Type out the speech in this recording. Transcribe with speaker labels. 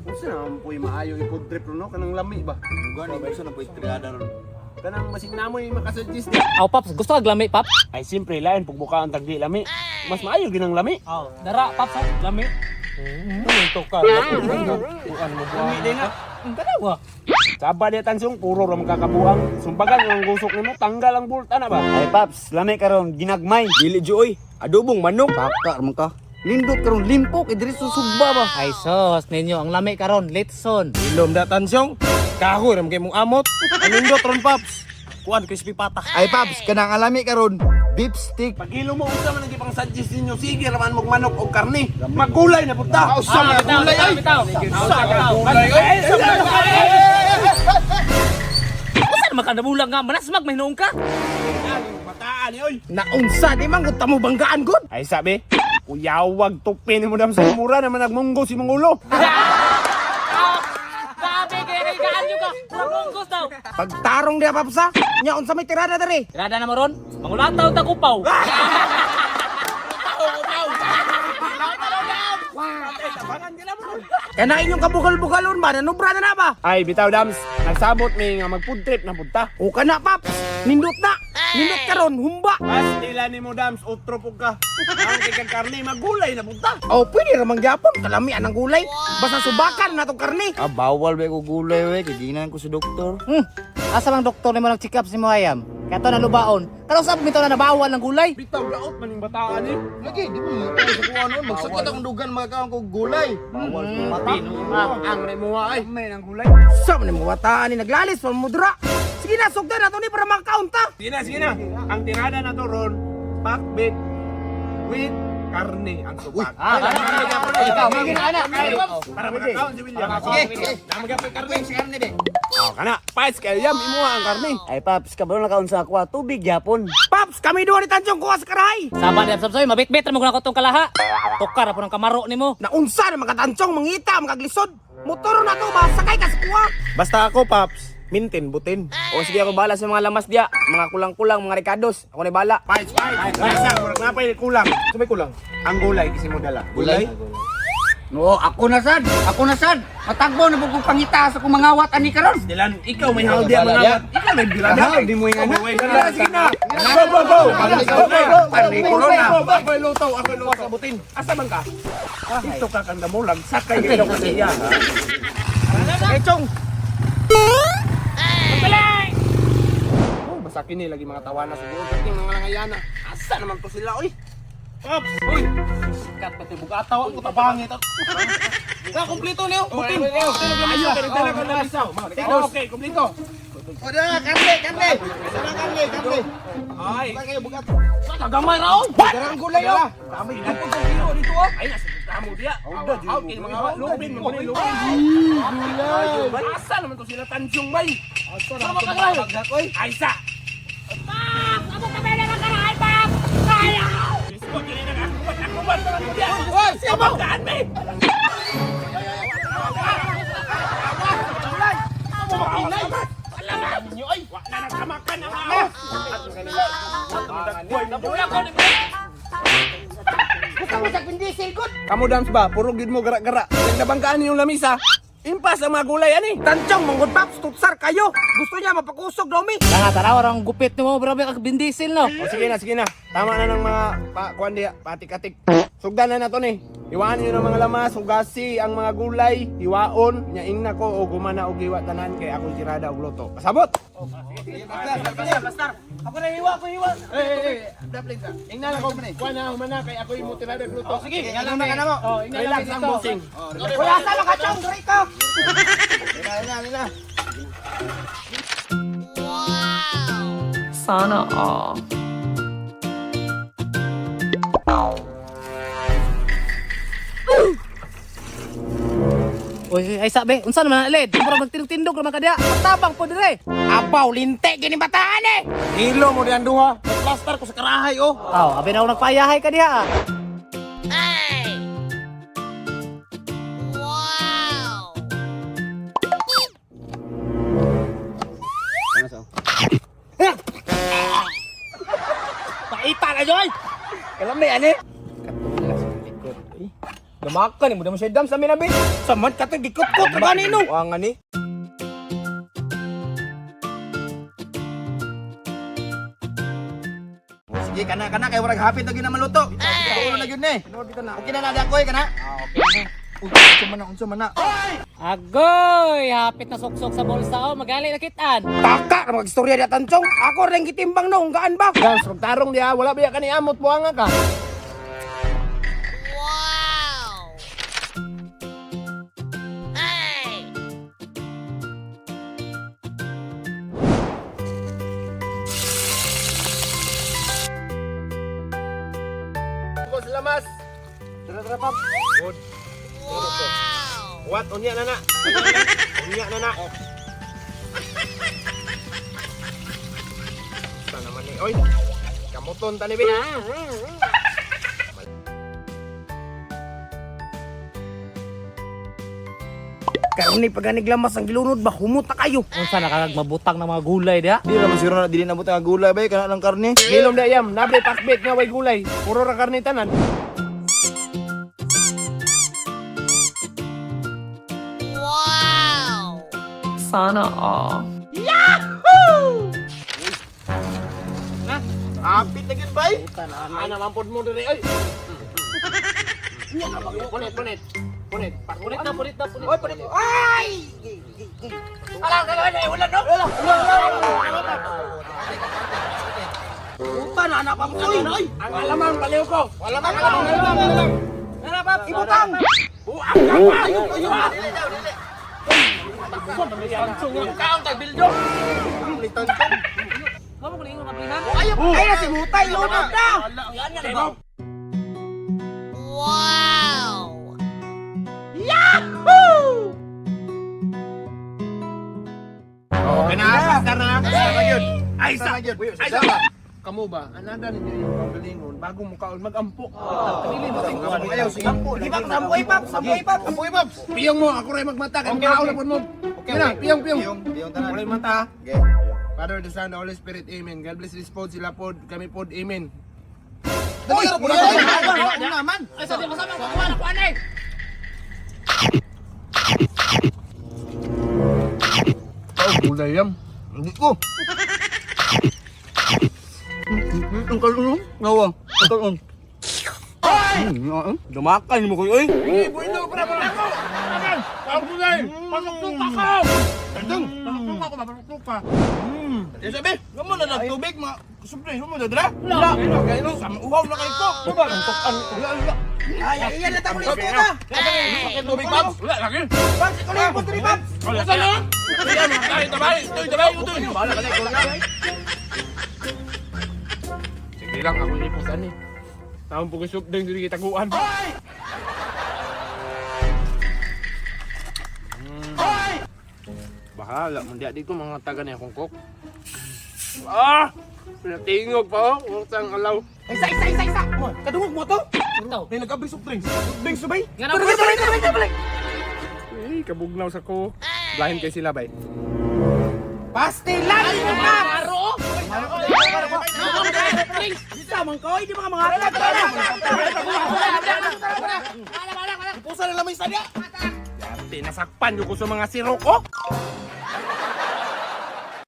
Speaker 1: Unsa naman po'y maayo i-food trip no kanang lami ba?
Speaker 2: Gani gusto na po istriada ron.
Speaker 1: Kanang basig namoy makasuggest di.
Speaker 3: Aw, Paps, gusto ka lami, Paps?
Speaker 1: Ay simpre lain pugbuka ang tagdi lami. Mas maayo ginang lami.
Speaker 3: Aw, dara, Paps, ha? Lami.
Speaker 1: Ito ka. Bukan mo
Speaker 3: Lami din nga. Ang dalawa.
Speaker 1: Saba di tansong puro ra magkakabuang. Sumbagan ang gusok nimo tanggal ang bulta na ba?
Speaker 2: Ay Paps, lami karon ginagmay. Dili joy. Adobong manok. Baka man ka. Lindot karon limpok idiri susugba ba.
Speaker 3: Ay, sos, ninyo, ang lami karon, litson.
Speaker 1: Ilom da tansong. Kahoy ram kay mong amot. Anindot ron paps. Kuan crispy patah.
Speaker 2: Ay Paps, kanang alami karon beef stick.
Speaker 1: Pagilo mo unsa man ang gipang suggest ninyo, sige raman mong manok o karne. Magkulay na punta.
Speaker 3: Bitaw, bitaw.
Speaker 1: Gulay ay.
Speaker 3: Usa naman ka nabulang nga, manasmag, may noong ka.
Speaker 1: Mataan ni oy.
Speaker 2: Naunsa di man gud tamo banggaan gud.
Speaker 1: Ay sabi, kuyawag tupin mo dam sa mura naman nagmunggo si Mangulo.
Speaker 3: Grabe, kaya nyo ka. Purabunggos daw.
Speaker 2: Pagtarong di Paps ha. Nya unsa may tirada diri?
Speaker 3: Tirada na mo ron, mangulataw tagupaw.
Speaker 2: Kana inyong kabugal-bugalon ba nanubra na ba?
Speaker 1: Ay bitaw dams, nagsabot mi nga mag food trip na punta.
Speaker 2: O kana Paps, nindot na. Nindot karon humba.
Speaker 1: Pastila ni mo dams, utro pug ka. Ang kay karne magulay na punta.
Speaker 2: O pwede ra mangyapon kalami anang gulay. Basta subakan na tong karne.
Speaker 4: Ah, bawal ba ko gulay we, kiginan ko sa doktor.
Speaker 3: Asa bang doktor ni mo nag-check up si mo ayam? Kaya to nalubaon. Kano sa bitaw na nabawal ng gulay?
Speaker 1: Bitaw laot man yung bataan eh.
Speaker 4: Lagi, di mo sa kuha noon, magsakat akong dugan magkaon ko gulay. Bawal mati.
Speaker 1: Ang mo ay.
Speaker 4: May nang gulay.
Speaker 2: Sa man mo wataan ni naglalis pa mudra. Sige na sugdan nato ni para makaon ta.
Speaker 1: Sige na. Ang tirada na to ron, pakbet with karne ang subak.
Speaker 3: Ikaw, maging anak.
Speaker 1: Para makakaon si William.
Speaker 4: Sige.
Speaker 1: Namagapay karne si karne de. Oh, kana, pais kay William imo ang karne.
Speaker 4: Ay paps, kabalo na kaon sa akwa, tubig yapon.
Speaker 2: Paps, kami duha ni Tanjong kuha sa karahay.
Speaker 3: Sabat yan, sabsoy, mabit-bit mo kung tong kalaha. Tukar po ng kamaro ni mo.
Speaker 2: Naunsa na mga Tanjong mangita, magaglisod. Motor na to ba, sakay ka sa kuha.
Speaker 1: Basta ako, Paps, mintin, butin.
Speaker 4: O sige ako bala sa mga lamas diya, mga kulang-kulang, mga rekados. Ako na bala.
Speaker 1: Pais. Murag napay kulang. Sumay kulang. Ang gulay kasi mo dala.
Speaker 4: Gulay?
Speaker 2: No, ako na sad. Matagbo na pug pangita sa kung mangawat ani karon.
Speaker 1: Dilan, ikaw may hawd diya mga. Ikaw may bilada.
Speaker 4: Di mo yung anak.
Speaker 1: Sige na. Go.
Speaker 2: Panay corona.
Speaker 1: Ako luto. Butin. Asa man ka? Ito ka kanda mo lang. Sakay kayo kasi iya.
Speaker 2: Chong.
Speaker 1: Oh, masakin ni lagi mga tawana siguro. Kasi mga langayana. Asa naman to sila, oy. Pops, oy. Sikat pati bugataw ako tabangit. Ka kumpleto niyo. Butin. Ayo, dala ko na isaw. Okay, kumpleto.
Speaker 2: Oda, kande.
Speaker 1: Ay.
Speaker 2: Kayo bugat.
Speaker 1: Kagamay raon.
Speaker 2: Darang gulay oh.
Speaker 1: Kami na ko kilo dito oh. Ay nasa kamo dia. Out kay mga lubin mo ni lubin. Asa naman to sila Tanjong bay. Asa naman to bagdak oy. Ay sa.
Speaker 3: Amo ka bela ng karahay, Pap! Kaya!
Speaker 1: Isko dili na ako ba dia. Oy, siya ba daan me? Ninyo ay wala na kamakan ang ako.
Speaker 3: Nabulang ko ni mo!
Speaker 2: Gusto mo sa pindisel gud.
Speaker 1: Kamu dams ba? Puro gid mo gara-gara. Nagbangkaan niyo lamisa. Impas ang mga gulay ani.
Speaker 2: Tanjong manggod Paps, tutsar kayo. Gusto niya mapakusog daw mi.
Speaker 3: Taraw ang gupit ni mo, grabe ka bindisil, no?
Speaker 1: O sige na. Tama na ng mga kuan diya, patik-atik. Sugdan na to ni. Iwaan niyo ng mga lamas, hugasi ang mga gulay, hiwaon, nyaing na ko o gumana og hiwa tanan kay ako tirada og luto. Pasabot.
Speaker 2: Basta. Ako na hiwa.
Speaker 1: Daplin ka. Ingna lang ko. Kuan na humana kay ako imo tirada og luto. Sige,
Speaker 2: Ingnan na mo.
Speaker 1: Oh, ingna lang sang bossing.
Speaker 2: Kuya asa makachong dito.
Speaker 5: Sana all.
Speaker 3: Uy, ay sabi, unsa naman alid? Murag nagtindog-tindog naman ka diya. Tabang po dire.
Speaker 2: Abaw linte gini bataan eh.
Speaker 1: Hilo mo diyan duha. Plaster ko sa karahay oh.
Speaker 3: Aw, abi na ako nagpayahay ka diha.
Speaker 2: Paita na joy. Kalami ani. Makan ni mo damo sedam sa minabi.
Speaker 1: Samad ka to gikot-kot ka ganino.
Speaker 2: Wangan ni.
Speaker 4: Sige kana kay murag hapit lagi na maluto. Ulo na gyud ni. Okay na nada ko kana. Okay. Unsa man na.
Speaker 3: Agoy, hapit na suksok sa bulsa o, magali na kitaan.
Speaker 1: Taka ra magistorya di tancong. Ako ring gitimbang no, gaan ba? Gans tarong diha, wala biya kani amot buanga ka. Lamas. Tara pap. Good. Wow. What? Unya na na. Unya na na. Sa naman ni. Oy. Kamuton tani bi. Karon ni paganig lamas ang gilunod ba humot na kayo.
Speaker 3: Unsa nakagmabutang ng mga gulay diha?
Speaker 4: Di ra masiro na dili na butang gulay bay kana lang karne.
Speaker 1: Gilom da yam, nabe pakbet nga way gulay. Puro ra karne tanan.
Speaker 5: Sana all.
Speaker 1: Apit na gid bay. Ana man pod mo diri ay. Punit. Punit na. Oy, punit. Ay! Ala, wala no. Puta na anak mo oy. Ang alamang baliw ko. Wala man. Ana pap, ibutang. Buang ka pa. Ayo. Kaon tag bildo.
Speaker 3: Kamu kuning mablihan?
Speaker 1: Ayo na si Mutay, lunod na. Yan nga ba? Okay na, basta na. Ay, sa Kamu ba? Anada ninyo yung pagalingon bago mo kaon mag-ampo. Kanili mo ting kuan. Ayaw sige. Di ba sampoy pap? Piyong mo, ako ray magmata kay kaon na pud mo. Okay na, piyong.
Speaker 4: Piyong tanan.
Speaker 1: Wala mata.
Speaker 4: Okay.
Speaker 1: Father, the Son, the Holy Spirit, Amen. God bless this pod, sila pod, kami pod, Amen.
Speaker 4: Oy,
Speaker 1: naman. Ay, sa di masama ko kuha na kuan eh. Oh, gulay yan.
Speaker 4: Hindi ko. Ang kalunong, ngawa. Ang kalunong.
Speaker 2: Dumakan mo ko oy.
Speaker 1: Bueno, para mo ako. Ang gulay. Pasok-tuka ko. Pasok-tuka ko, pasok-tuka.
Speaker 4: Ya sabi, ngamo na nagtubig ma. Siyempre, mo na dra. Wala. Sa uhaw na kay ko.
Speaker 1: Diba, ang tukan.
Speaker 4: Ay, iyan na tamo ito na.
Speaker 1: Bakit tubig, Babs? Wala, lagi.
Speaker 4: Babs, ikaw na yung putri, Babs.
Speaker 1: Wala ka na. Ayan, tabay, tabay. Bahala ka na, ikaw na. Sige lang, ako ni Pusan eh. Taon po kisop din, hindi kitaguan. Bahala, mandiya dito mga taga na akong kok. Ah! Pinatingog pa oh, utang alaw. Isa! Kadungog mo to?
Speaker 3: Ito.
Speaker 1: May nag-abri soft drinks. Soft drinks subay?
Speaker 3: Nga na balik.
Speaker 1: Eh, kabugnaw sa ko. Blahin kay sila bay.
Speaker 3: Pastilan! Maro! Bisa man ko, hindi mga
Speaker 1: Pusa na lamay sa niya! Yarte, nasakpan yung ko sa mga sirok, oh!